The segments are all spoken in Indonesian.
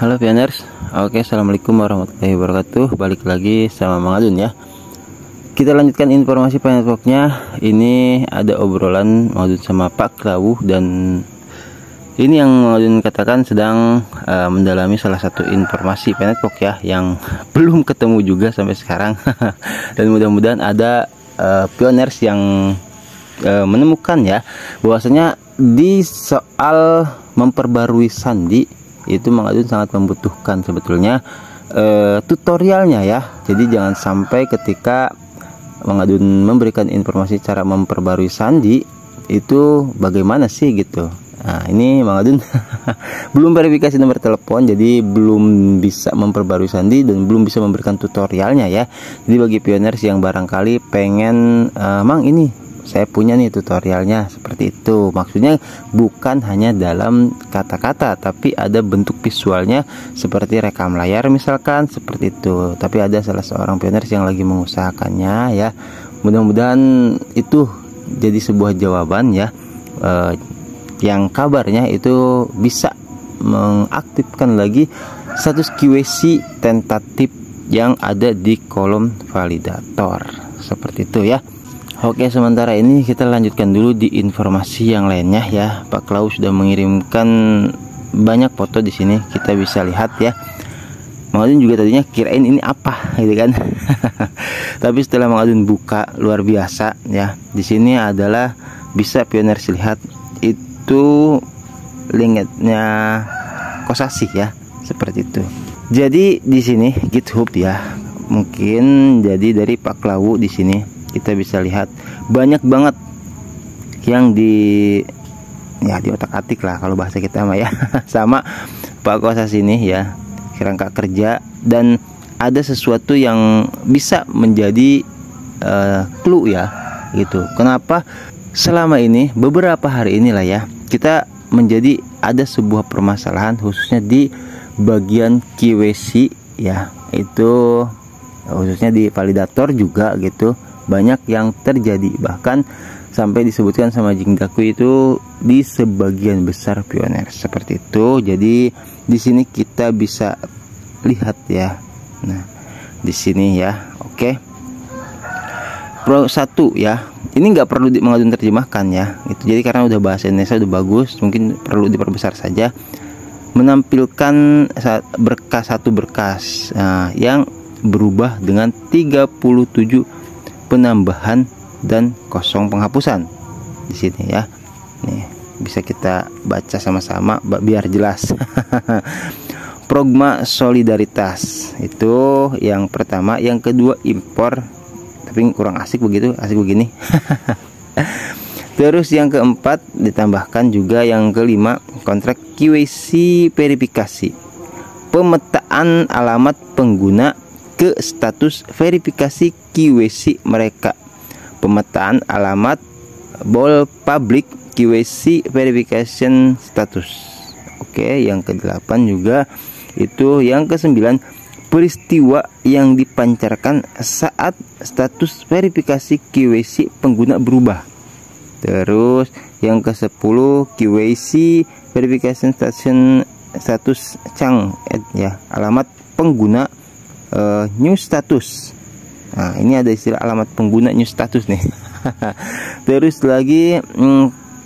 Halo Pioners, oke, assalamualaikum warahmatullahi wabarakatuh. Balik lagi sama Mang Adun ya. Kita lanjutkan informasi Pinetbox-nya. Ini ada obrolan Mang Adun sama Pak Klauw, dan ini yang Mang Adun katakan sedang mendalami salah satu informasi Pinetbox ya, yang belum ketemu juga sampai sekarang. Dan mudah-mudahan ada Pioners yang menemukan ya, bahwasanya di soal memperbarui sandi itu Mang Adun sangat membutuhkan sebetulnya tutorialnya ya. Jadi jangan sampai ketika Mang Adun memberikan informasi cara memperbarui sandi itu bagaimana sih gitu. Nah ini Mang Adun belum verifikasi nomor telepon, jadi belum bisa memperbarui sandi dan belum bisa memberikan tutorialnya ya. Jadi bagi pioners yang barangkali pengen Mang ini saya punya nih tutorialnya seperti itu, maksudnya bukan hanya dalam kata-kata tapi ada bentuk visualnya seperti rekam layar misalkan seperti itu. Tapi ada salah seorang pioners yang lagi mengusahakannya ya, mudah-mudahan itu jadi sebuah jawaban ya, yang kabarnya itu bisa mengaktifkan lagi status QC tentatif yang ada di kolom validator seperti itu ya. Oke, sementara ini kita lanjutkan dulu di informasi yang lainnya ya. Pak Klauw sudah mengirimkan banyak foto di sini, kita bisa lihat ya. Mang Adun juga tadinya kirain ini apa gitu kan. Tapi setelah Mang Adun buka, luar biasa ya. Di sini adalah bisa pioners lihat itu linknya Kosasi ya, seperti itu. Jadi di sini GitHub ya. Mungkin jadi dari Pak Klauw di sini kita bisa lihat banyak banget yang di otak-atik lah kalau bahasa kita mah ya. Sama Pak Kosasi ini ya, kerangka kerja, dan ada sesuatu yang bisa menjadi clue ya gitu. Kenapa selama ini beberapa hari inilah ya kita menjadi ada sebuah permasalahan khususnya di bagian QC ya, itu khususnya di validator juga gitu, banyak yang terjadi, bahkan sampai disebutkan sama Jingdaku itu di sebagian besar pioners seperti itu. Jadi di sini kita bisa lihat ya. Nah, di sini ya. Oke. Pro 1 ya. Ini nggak perlu Mang Adun terjemahkan ya. Itu jadi karena udah bahasa Indonesia udah bagus, mungkin perlu diperbesar saja. Menampilkan satu berkas yang berubah dengan 37 penambahan dan kosong penghapusan di sini ya. Nih bisa kita baca sama-sama biar jelas. Progma solidaritas itu yang pertama, yang kedua impor, tapi kurang asik begitu, asik begini. Terus yang keempat ditambahkan juga yang kelima, kontrak QC verifikasi, pemetaan alamat pengguna ke status verifikasi QC mereka, pemetaan alamat bol public QC verification status. Oke, yang ke-8 juga itu yang ke-9, peristiwa yang dipancarkan saat status verifikasi QC pengguna berubah. Terus yang ke-10 QC verification status Chang ya, alamat pengguna new status. Nah ini ada istilah alamat pengguna new status nih. Terus lagi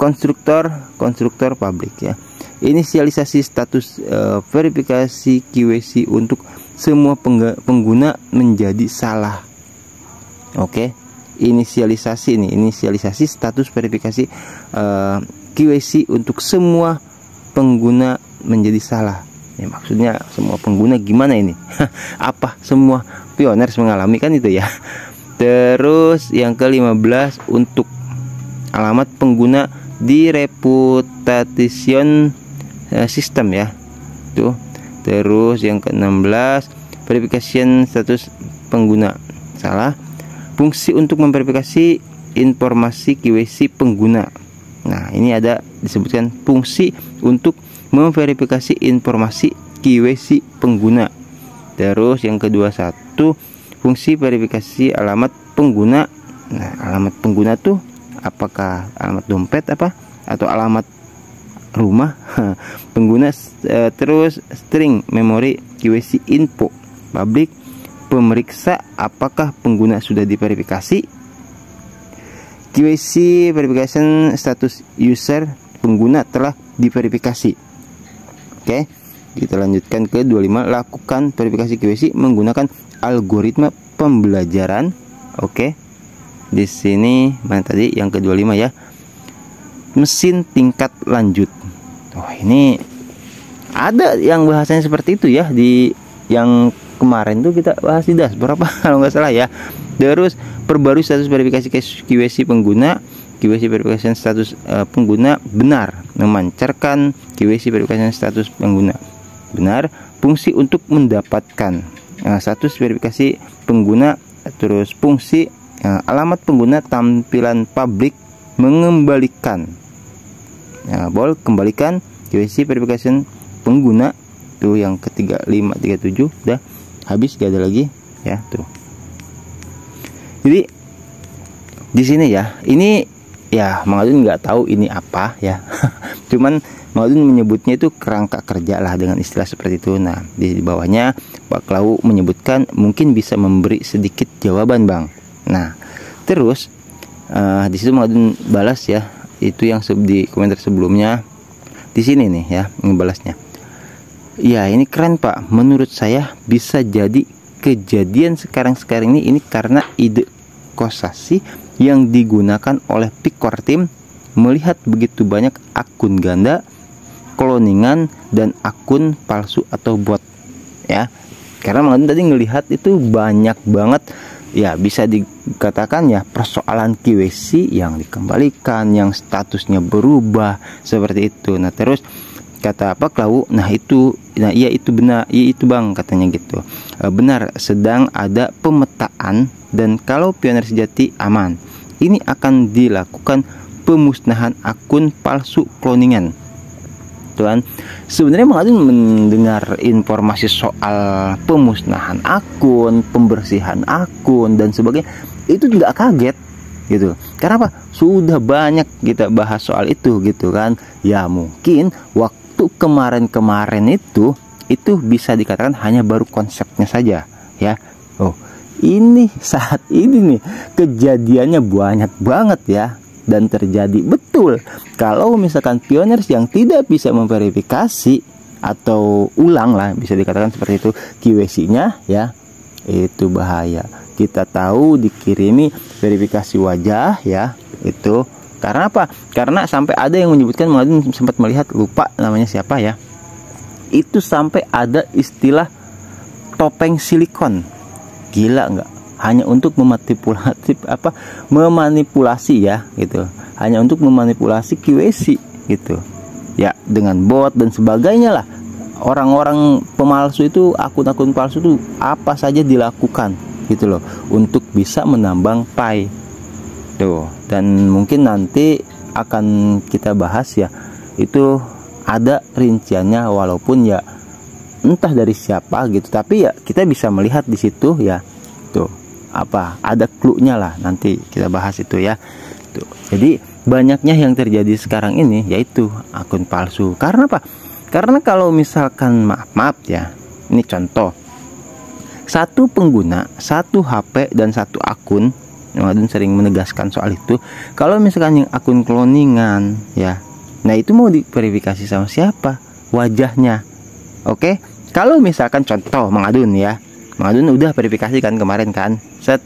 konstruktor publik ya, inisialisasi status verifikasi QC untuk semua pengguna menjadi salah. Oke, inisialisasi status verifikasi QC untuk semua pengguna menjadi salah. Ya, maksudnya semua pengguna gimana ini? Apa semua pioners mengalami kan itu ya. Terus yang ke-15 untuk alamat pengguna di reputation system ya. Tuh. Terus yang ke-16 verification status pengguna salah. Fungsi untuk memverifikasi informasi QC pengguna. Nah, ini ada disebutkan fungsi untuk memverifikasi informasi QC pengguna. Terus yang ke-21 fungsi verifikasi alamat pengguna. Nah, alamat pengguna tuh apakah alamat dompet apa atau alamat rumah pengguna, terus string memori QWC info publik, pemeriksa apakah pengguna sudah diverifikasi, QWC verification status user pengguna telah diverifikasi. Oke, kita lanjutkan ke 25, lakukan verifikasi QWC menggunakan algoritma pembelajaran. Oke, di sini mana tadi yang ke-25 ya, mesin tingkat lanjut. Oh, ini ada yang bahasanya seperti itu ya, di yang kemarin tuh kita bahas di dashboard apa kalau nggak salah ya. Terus perbarui status verifikasi QWC pengguna, QWC verification status pengguna benar, memancarkan QWC verification status pengguna benar, fungsi untuk mendapatkan status verifikasi pengguna, terus fungsi alamat pengguna tampilan publik, mengembalikan kembalikan QWC verification pengguna. Tuh yang ke-35, 37 udah habis, gak ada lagi ya tuh. Jadi di sini ya, ini ya Mang Adun nggak tahu ini apa ya. Cuman Mang Adun menyebutnya itu kerangka kerja lah dengan istilah seperti itu. Nah, di bawahnya Pak Klau menyebutkan mungkin bisa memberi sedikit jawaban, Bang. Nah, terus di situ Mang Adun balas ya, itu yang di komentar sebelumnya. Di sini nih ya, ngebalasnya. Ya, ini keren Pak. Menurut saya bisa jadi kejadian sekarang ini karena ide kosasi yang digunakan oleh Picor Team melihat begitu banyak akun ganda, cloningan, dan akun palsu atau bot ya. Karena Mang Adun tadi ngelihat itu banyak banget ya, bisa dikatakan ya persoalan QWC yang dikembalikan, yang statusnya berubah seperti itu. Nah, terus kata Pak Klau, nah iya itu benar, iya itu Bang katanya gitu. Benar, sedang ada pemetaan, dan kalau pioner sejati aman, ini akan dilakukan pemusnahan akun palsu cloningan. Tuan, sebenarnya Mang Adun mendengar informasi soal pemusnahan akun, pembersihan akun dan sebagainya, itu nggak kaget gitu. Karena apa? Sudah banyak kita bahas soal itu gitu kan. Ya mungkin waktu kemarin itu bisa dikatakan hanya baru konsepnya saja ya. Oh, ini saat ini nih kejadiannya banyak banget ya, dan terjadi betul. Kalau misalkan pioners yang tidak bisa memverifikasi atau ulang lah, bisa dikatakan seperti itu, QWC-nya ya, itu bahaya. Kita tahu dikirimi verifikasi wajah ya, itu karena apa? Karena sampai ada yang menyebutkan, Mang Adun sempat melihat, lupa namanya siapa ya, itu sampai ada istilah topeng silikon. Gila nggak? Hanya untuk memanipulasi ya gitu, hanya untuk memanipulasi QWC gitu ya, dengan bot dan sebagainya lah. Orang-orang pemalsu itu, akun-akun palsu itu apa saja dilakukan gitu loh, untuk bisa menambang pai tuh. Dan mungkin nanti akan kita bahas ya, itu ada rinciannya, walaupun ya entah dari siapa gitu, tapi ya kita bisa melihat di situ ya tuh, apa ada clue-nya lah, nanti kita bahas itu ya tuh. Jadi banyaknya yang terjadi sekarang ini yaitu akun palsu. Karena apa? Karena kalau misalkan maaf ya, ini contoh, satu pengguna, satu HP dan satu akun. Mang Adun sering menegaskan soal itu. Kalau misalkan yang akun cloningan ya, nah itu mau diverifikasi sama siapa wajahnya? Oke, kalau misalkan contoh Mang Adun ya, Mang Adun udah verifikasi kan kemarin kan, set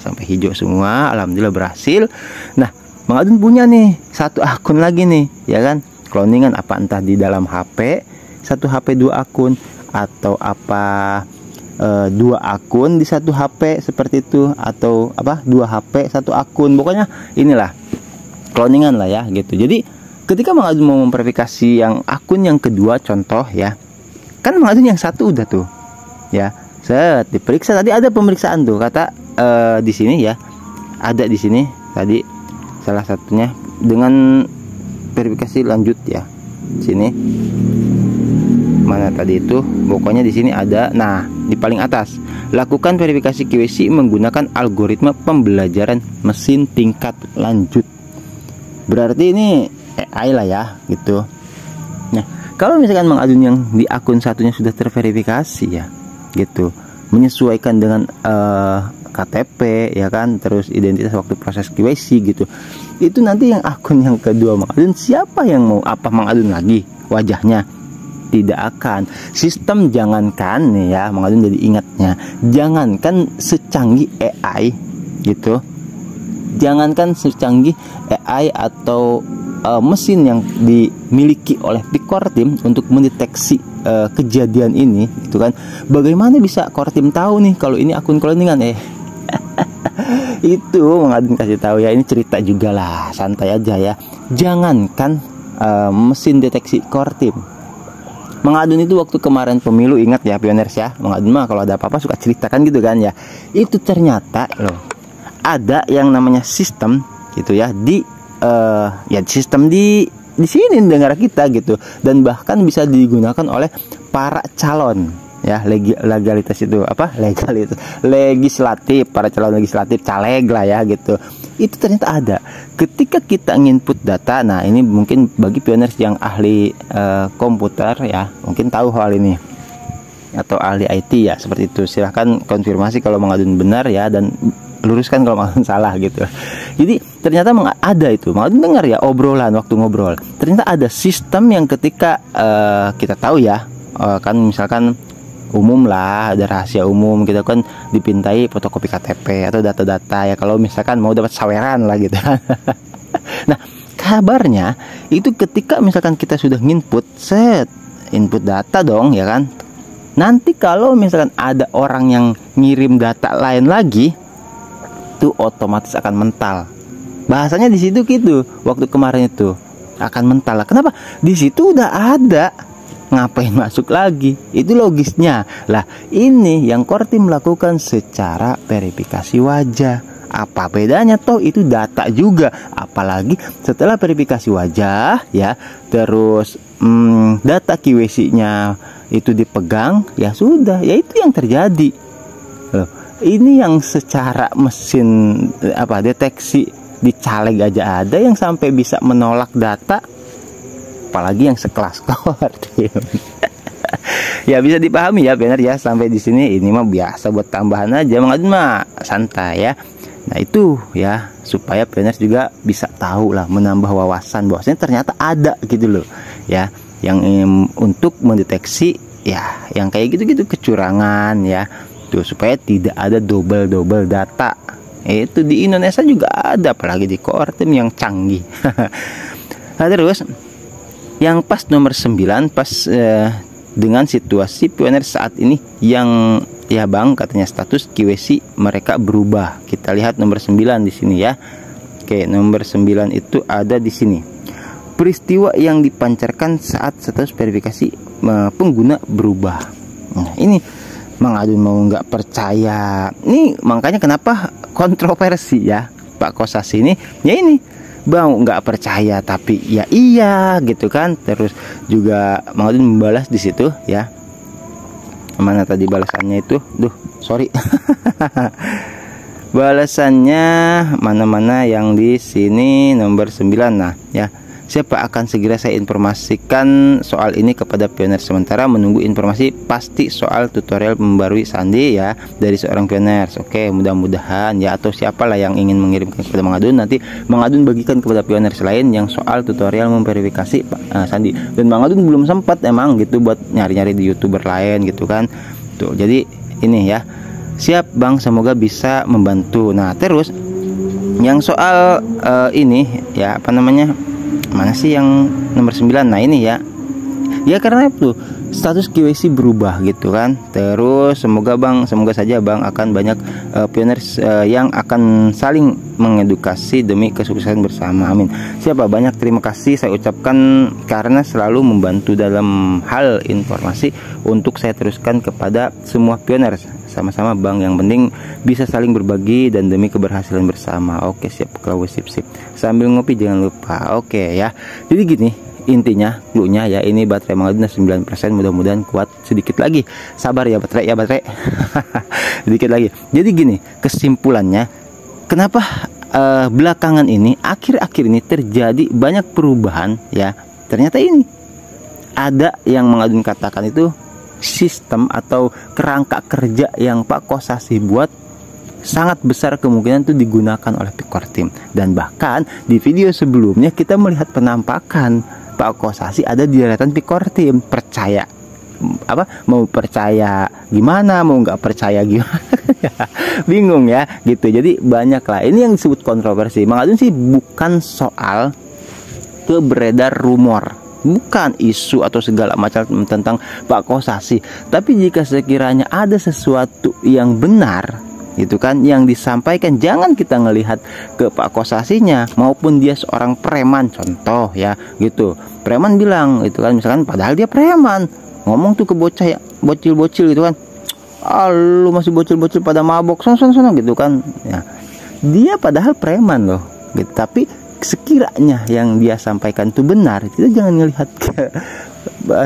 sampai hijau semua, alhamdulillah berhasil. Nah, Mang Adun punya nih satu akun lagi nih ya kan, cloningan, apa entah di dalam HP, satu HP dua akun, atau apa dua akun di satu HP seperti itu, atau apa dua HP satu akun, pokoknya inilah cloningan lah ya gitu. Jadi ketika Mang Adun mau memverifikasi yang akun yang kedua contoh ya, kan Mang Adun yang satu udah tuh ya, set diperiksa, tadi ada pemeriksaan tuh kata di sini ya, ada di sini tadi salah satunya dengan verifikasi lanjut ya, sini mana tadi itu, pokoknya di sini ada. Nah, di paling atas, lakukan verifikasi QWC menggunakan algoritma pembelajaran mesin tingkat lanjut. Berarti ini AI lah ya gitu. Kalau misalkan Mang Adun yang di akun satunya sudah terverifikasi ya gitu, menyesuaikan dengan KTP ya kan, terus identitas waktu proses KYC gitu, itu nanti yang akun yang kedua Mang Adun, siapa yang mau apa Mang Adun lagi wajahnya? Tidak akan. Sistem jangankan nih ya, Mang Adun jadi ingatnya, jangankan secanggih AI gitu, jangankan secanggih AI atau mesin yang dimiliki oleh Core Team untuk mendeteksi kejadian ini gitu kan. Bagaimana bisa Core Team tahu nih kalau ini akun cloningan? Itu Mang Adun kasih tahu ya, ini cerita juga lah, santai aja ya. Jangankan mesin deteksi Core Team, Mang Adun itu waktu kemarin pemilu, ingat ya Pioners ya, Mang Adun mah kalau ada apa-apa suka ceritakan gitu kan ya. Itu ternyata loh, ada yang namanya sistem gitu ya, ya sistem di sini negara kita gitu, dan bahkan bisa digunakan oleh para calon ya, legalitas itu apa, legalitas legislatif, para calon legislatif, caleg lah ya gitu. Itu ternyata ada ketika kita nginput data. Nah ini mungkin bagi Pioners yang ahli komputer ya mungkin tahu hal ini, atau ahli IT ya seperti itu, silahkan konfirmasi kalau Mang Adun benar ya, dan luruskan kalau Mang Adun salah gitu. Jadi ternyata ada itu, Mang Adun dengar ya obrolan waktu ngobrol, ternyata ada sistem yang ketika kita tahu ya, kan misalkan umum lah, ada rahasia umum kita kan dipintai fotokopi KTP atau data-data ya, kalau misalkan mau dapat saweran lah gitu. Nah kabarnya itu ketika misalkan kita sudah nginput input data dong ya kan, nanti kalau misalkan ada orang yang ngirim data lain lagi, itu otomatis akan mental. Bahasanya di situ gitu, waktu kemarin itu akan mental. Kenapa? Di situ udah ada, ngapain masuk lagi? Itu logisnya. Lah, ini yang Core Team lakukan secara verifikasi wajah. Apa bedanya? Toh itu data juga. Apalagi setelah verifikasi wajah ya, terus data KYC-nya itu dipegang, ya sudah, ya itu yang terjadi. Loh, ini yang secara mesin deteksi di caleg aja ada yang sampai bisa menolak data, apalagi yang sekelas Core Team. Ya bisa dipahami ya benar ya, sampai di sini ini mah biasa buat tambahan aja, Mang Adun mah santai ya. Nah itu ya supaya Pioners juga bisa tahu lah, menambah wawasan bahwasanya ternyata ada gitu loh ya, yang untuk mendeteksi ya yang kayak gitu-gitu kecurangan ya tuh, supaya tidak ada double data. Itu di Indonesia juga ada, apalagi di Core Team yang canggih. Nah terus yang pas nomor 9 pas dengan situasi Pioners saat ini yang ya Bang katanya status KYC mereka berubah. Kita lihat nomor 9 di sini ya. Oke, nomor 9 itu ada di sini. Peristiwa yang dipancarkan saat status verifikasi pengguna berubah. Nah, ini Mang Adun mau nggak percaya. Ini makanya kenapa kontroversi ya Pak Kosas ini. Ya ini Bang nggak percaya tapi ya iya gitu kan. Terus juga Mang Adun membalas di situ ya. Mana tadi balasannya itu? Duh, sorry. Balasannya mana yang di sini nomor 9. Nah, ya. Siapa akan segera saya informasikan soal ini kepada Pioners, sementara menunggu informasi pasti soal tutorial membarui sandi ya dari seorang Pioners. Oke, mudah-mudahan ya, atau siapalah yang ingin mengirimkan kepada Mang Adun, nanti Mang Adun bagikan kepada Pioners lain yang soal tutorial memverifikasi sandi. Dan Mang Adun belum sempat emang gitu buat nyari-nyari di YouTuber lain gitu kan. Tuh, jadi ini ya. Siap Bang, semoga bisa membantu. Nah, terus yang soal ini ya apa namanya? Mana sih yang nomor 9? Nah ini ya. Ya karena itu status KYC berubah gitu kan. Terus semoga saja Bang akan banyak Pioners yang akan saling mengedukasi demi kesuksesan bersama. Amin. Siapa banyak terima kasih saya ucapkan karena selalu membantu dalam hal informasi untuk saya teruskan kepada semua Pioners. Sama-sama Bang, yang penting bisa saling berbagi dan demi keberhasilan bersama. Oke, siap, kalau sip. Sambil ngopi jangan lupa. Oke ya. Jadi gini, intinya cluenya ya, ini baterai Mang Adun 9%, mudah-mudahan kuat sedikit lagi. Sabar ya baterai. Sedikit lagi. Jadi gini, kesimpulannya kenapa belakangan ini akhir-akhir ini terjadi banyak perubahan ya. Ternyata ini ada yang mengadun katakan itu sistem atau kerangka kerja yang Pak Kosasi buat sangat besar kemungkinan itu digunakan oleh Pikortim. Dan bahkan di video sebelumnya kita melihat penampakan Pak Kosasi ada di deretan Pikortim. Percaya apa, mau percaya gimana, mau nggak percaya gimana, bingung ya gitu. Jadi banyak lah ini yang disebut kontroversi. Mang Adun sih bukan soal beredar rumor, bukan isu atau segala macam tentang Pak Kosasi, tapi jika sekiranya ada sesuatu yang benar gitu kan yang disampaikan, jangan kita ngelihat ke Pak Kosasinya maupun dia seorang preman, contoh ya gitu. Preman bilang itu kan, misalkan padahal dia preman, ngomong tuh ke bocah ya, bocil-bocil gitu kan, lu masih bocil-bocil pada mabok sono gitu kan ya. Dia padahal preman loh gitu. Tapi sekiranya yang dia sampaikan itu benar, kita jangan ngelihat ke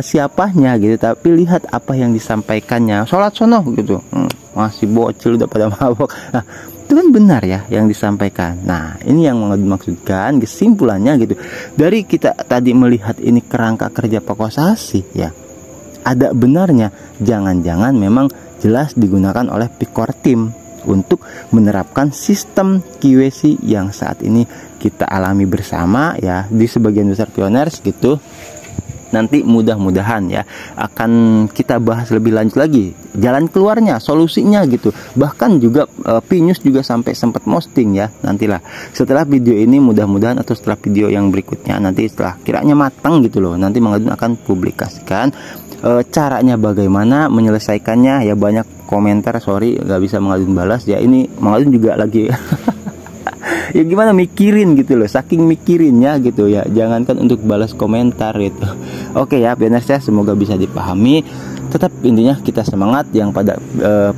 siapanya gitu, tapi lihat apa yang disampaikannya. Sholat sono gitu, masih bocil udah pada mabok. Nah itu kan benar ya yang disampaikan. Nah ini yang dimaksudkan kesimpulannya gitu. Dari kita tadi melihat ini kerangka kerja Pak Kosasi ya, ada benarnya. Jangan-jangan memang jelas digunakan oleh Pikortim untuk menerapkan sistem QWC yang saat ini kita alami bersama ya di sebagian besar pioners gitu. Nanti mudah-mudahan ya akan kita bahas lebih lanjut lagi jalan keluarnya, solusinya gitu. Bahkan juga Pinyus juga sampai sempat posting ya. Nantilah setelah video ini, mudah-mudahan atau setelah video yang berikutnya, nanti setelah kiranya matang gitu loh, nanti Mang Adun akan publikasikan caranya bagaimana menyelesaikannya ya. Banyak komentar, sorry nggak bisa Mang Adun balas ya. Ini Mang Adun juga lagi ya gimana mikirin gitu loh, saking mikirinnya gitu ya, jangankan untuk balas komentar gitu. Oke ya pioners ya, semoga bisa dipahami. Tetap intinya kita semangat. Yang pada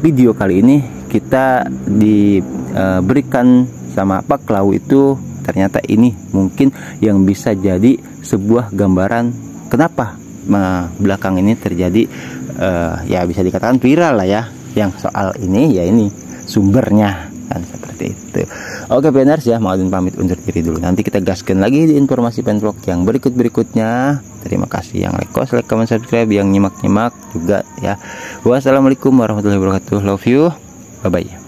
video kali ini kita diberikan sama Pak Klawu itu, ternyata ini mungkin yang bisa jadi sebuah gambaran kenapa belakang ini terjadi ya bisa dikatakan viral lah ya. Yang soal ini ya ini sumbernya kan seperti itu. Oke pioners ya, Mang Adun pamit undur diri dulu. Nanti kita gaskan lagi di informasi penvlog yang berikutnya. Terima kasih yang like, comment, subscribe, yang nyimak juga ya. Wassalamualaikum warahmatullahi wabarakatuh. Love you. Bye bye.